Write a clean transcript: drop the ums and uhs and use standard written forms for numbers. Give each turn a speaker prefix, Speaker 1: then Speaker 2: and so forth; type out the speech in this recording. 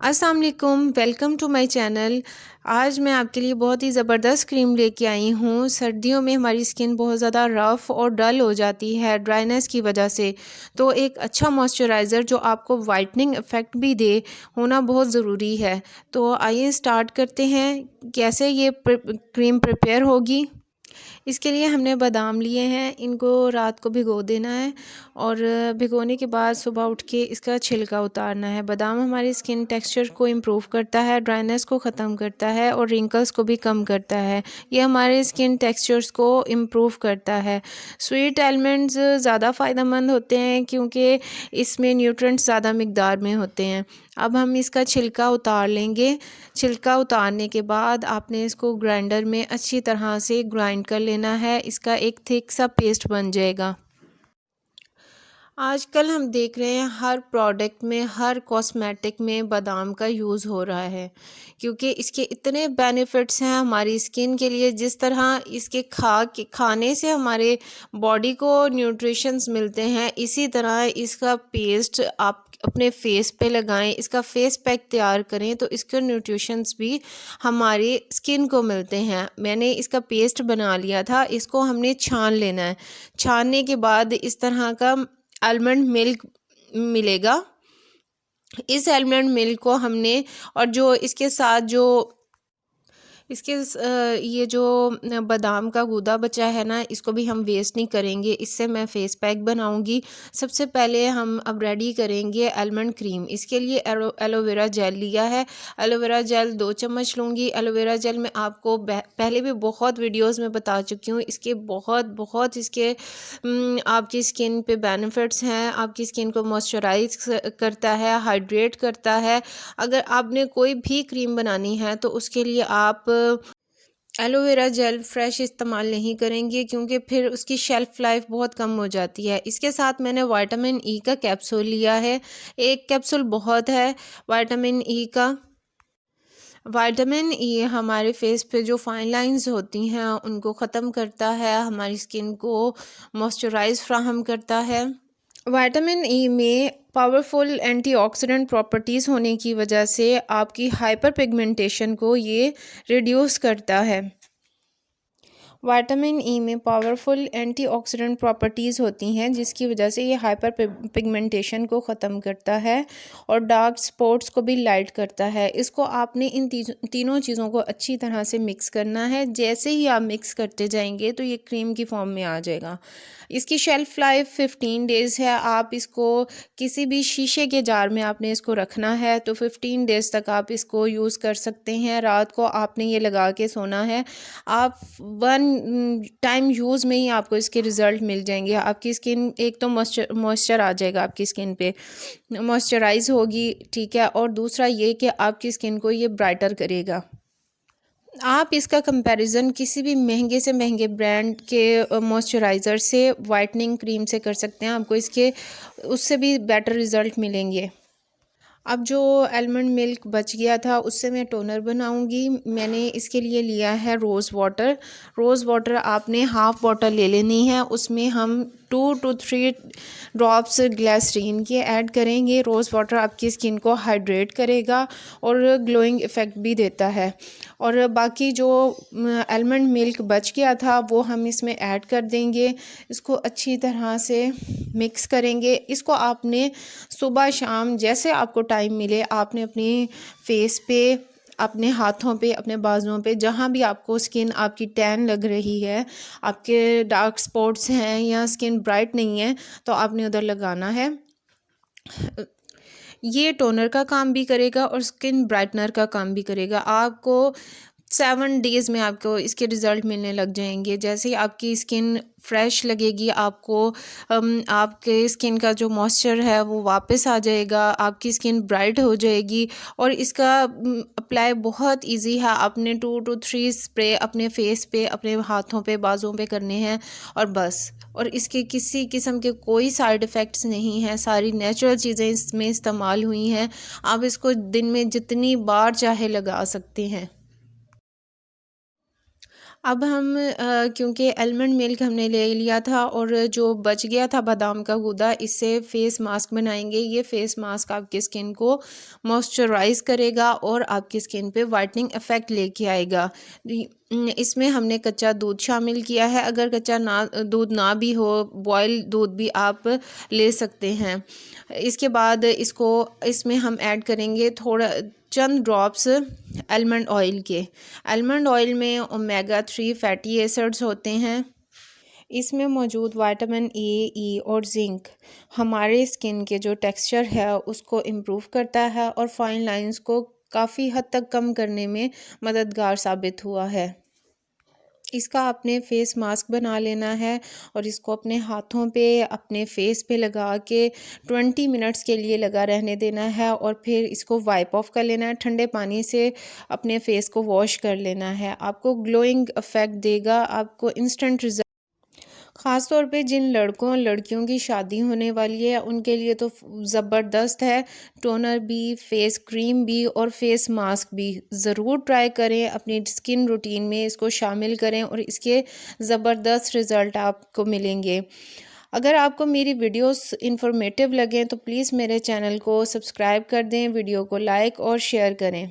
Speaker 1: अस्सलाम वालेकुम, welcome to my channel. आज मैं आपके लिए बहुत ही ज़बरदस्त क्रीम लेके आई हूँ। सर्दियों में हमारी स्किन बहुत ज़्यादा रफ़ और डल हो जाती है ड्राइनेस की वजह से, तो एक अच्छा मॉइस्चराइज़र जो आपको वाइटनिंग इफ़ेक्ट भी दे होना बहुत ज़रूरी है। तो आइए स्टार्ट करते हैं, कैसे ये क्रीम प्रिपेयर होगी। इसके लिए हमने बादाम लिए हैं, इनको रात को भिगो देना है और भिगोने के बाद सुबह उठ के इसका छिलका उतारना है। बादाम हमारी स्किन टेक्सचर को इम्प्रूव करता है, ड्राइनेस को ख़त्म करता है और रिंकल्स को भी कम करता है। ये हमारे स्किन टेक्सचर्स को इम्प्रूव करता है। स्वीट एलिमेंट्स ज़्यादा फ़ायदेमंद होते हैं क्योंकि इसमें न्यूट्रिएंट्स ज़्यादा मिकदार में होते हैं। अब हम इसका छिलका उतार लेंगे। छिलका उतारने के बाद आपने इसको ग्राइंडर में अच्छी तरह से ग्राइंड कर लेना है, इसका एक थिक सा पेस्ट बन जाएगा। आजकल हम देख रहे हैं हर प्रोडक्ट में, हर कॉस्मेटिक में बादाम का यूज़ हो रहा है क्योंकि इसके इतने बेनिफिट्स हैं हमारी स्किन के लिए। जिस तरह इसके खाने से हमारे बॉडी को न्यूट्रिशंस मिलते हैं, इसी तरह इसका पेस्ट आप अपने फेस पे लगाएं, इसका फेस पैक तैयार करें तो इसके न्यूट्रिशंस भी हमारी स्किन को मिलते हैं। मैंने इसका पेस्ट बना लिया था, इसको हमने छान लेना है। छानने के बाद इस तरह का आलमंड मिल्क मिलेगा। इस आलमंड मिल्क को हमने और जो इसके साथ जो ये जो बादाम का गूदा बचा है ना, इसको भी हम वेस्ट नहीं करेंगे, इससे मैं फ़ेस पैक बनाऊंगी। सबसे पहले हम अब रेडी करेंगे आलमंड क्रीम। इसके लिए एलोवेरा जेल लिया है। एलोवेरा जेल 2 चम्मच लूँगी। एलोवेरा जेल मैं आपको पहले भी बहुत वीडियोस में बता चुकी हूँ, इसके बहुत बहुत इसके आपकी स्किन पे बेनिफिट्स हैं। आपकी स्किन को मॉइस्चराइज करता है, हाइड्रेट करता है। अगर आपने कोई भी क्रीम बनानी है तो उसके लिए आप एलोवेरा जेल फ्रेश इस्तेमाल नहीं करेंगे क्योंकि फिर उसकी शेल्फ़ लाइफ बहुत कम हो जाती है। इसके साथ मैंने विटामिन ई का कैप्सूल लिया है। एक कैप्सूल बहुत है विटामिन ई का। विटामिन ई हमारे फेस पे जो फाइन लाइंस होती हैं उनको ख़त्म करता है, हमारी स्किन को मॉइस्चराइज फ्राहम करता है। विटामिन ई में पावरफुल एंटीऑक्सीडेंट प्रॉपर्टीज़ होने की वजह से आपकी हाइपर पिगमेंटेशन को ये रिड्यूस करता है। विटामिन ई में पावरफुल एंटीऑक्सीडेंट प्रॉपर्टीज़ होती हैं जिसकी वजह से ये हाइपर पिगमेंटेशन को ख़त्म करता है और डार्क स्पॉट्स को भी लाइट करता है। इसको आपने इन तीनों चीज़ों को अच्छी तरह से मिक्स करना है। जैसे ही आप मिक्स करते जाएंगे तो ये क्रीम की फॉर्म में आ जाएगा। इसकी शेल्फ़ लाइफ 15 डेज़ है। आप इसको किसी भी शीशे के जार में आपने इसको रखना है तो 15 डेज़ तक आप इसको यूज़ कर सकते हैं। रात को आपने ये लगा के सोना है। आप 1 टाइम यूज़ में ही आपको इसके रिज़ल्ट मिल जाएंगे। आपकी स्किन एक तो मॉइस्चर आ जाएगा, आपकी स्किन पे मॉइस्चराइज होगी, ठीक है। और दूसरा ये कि आपकी स्किन को ये ब्राइटर करेगा। आप इसका कंपैरिजन किसी भी महंगे से महंगे ब्रांड के मॉइस्चराइज़र से, वाइटनिंग क्रीम से कर सकते हैं। आपको इसके उससे भी बेटर रिज़ल्ट मिलेंगे। अब जो आलमंड मिल्क बच गया था उससे मैं टोनर बनाऊंगी। मैंने इसके लिए लिया है रोज़ वाटर। रोज़ वाटर आपने हाफ़ बॉटल ले लेनी है। उसमें हम 2 to 3 ड्रॉप्स ग्लिसरीन के ऐड करेंगे। रोज़ वाटर आपकी स्किन को हाइड्रेट करेगा और ग्लोइंग इफ़ेक्ट भी देता है। और बाकी जो आलमंड मिल्क बच गया था वो हम इसमें ऐड कर देंगे। इसको अच्छी तरह से मिक्स करेंगे। इसको आपने सुबह शाम जैसे आपको टाइम मिले आपने अपनी फेस पे, अपने हाथों पे, अपने बाजुओं पे, जहाँ भी आपको स्किन आपकी टैन लग रही है, आपके डार्क स्पॉट्स हैं या स्किन ब्राइट नहीं है, तो आपने उधर लगाना है। ये टोनर का काम भी करेगा और स्किन ब्राइटनर का काम भी करेगा। आपको 7 डेज़ में आपको इसके रिज़ल्ट मिलने लग जाएंगे। जैसे ही आपकी स्किन फ्रेश लगेगी, आपको आपके स्किन का जो मॉइस्चर है वो वापस आ जाएगा, आपकी स्किन ब्राइट हो जाएगी। और इसका अप्लाई बहुत इजी है। आपने 2 to 3 स्प्रे अपने फेस पे, अपने हाथों पे, बाजुओं पे करने हैं और बस। और इसके किसी किस्म के कोई साइड इफ़ेक्ट्स नहीं हैं, सारी नेचुरल चीज़ें इसमें इस्तेमाल हुई हैं। आप इसको दिन में जितनी बार चाहे लगा सकते हैं। अब हम क्योंकि आलमंड मिल्क हमने ले लिया था और जो बच गया था बादाम का गूदा, इससे फेस मास्क बनाएंगे। ये फेस मास्क आपकी स्किन को मॉइस्चराइज करेगा और आपकी स्किन पे वाइटनिंग इफ़ेक्ट लेके आएगा। इसमें हमने कच्चा दूध शामिल किया है। अगर कच्चा दूध ना भी हो, बॉयल दूध भी आप ले सकते हैं। इसके बाद इसमें हम ऐड करेंगे थोड़ा चंद ड्रॉप्स आलमंड ऑयल के। आलमंड ऑयल में ओमेगा 3 फैटी एसिड्स होते हैं। इसमें मौजूद विटामिन ए, ई और जिंक हमारे स्किन के जो टेक्सचर है उसको इम्प्रूव करता है और फाइन लाइंस को काफ़ी हद तक कम करने में मददगार साबित हुआ है। इसका आपने फेस मास्क बना लेना है और इसको अपने हाथों पे, अपने फेस पे लगा के 20 मिनट्स के लिए लगा रहने देना है और फिर इसको वाइप ऑफ कर लेना है। ठंडे पानी से अपने फेस को वॉश कर लेना है। आपको ग्लोइंग इफ़ेक्ट देगा, आपको इंस्टेंट रिजल्ट। ख़ास तौर पे जिन लड़कों और लड़कियों की शादी होने वाली है उनके लिए तो ज़बरदस्त है। टोनर भी, फेस क्रीम भी और फेस मास्क भी ज़रूर ट्राई करें, अपनी स्किन रूटीन में इसको शामिल करें और इसके ज़बरदस्त रिज़ल्ट आपको मिलेंगे। अगर आपको मेरी वीडियोस इंफॉर्मेटिव लगें तो प्लीज़ मेरे चैनल को सब्सक्राइब कर दें, वीडियो को लाइक और शेयर करें।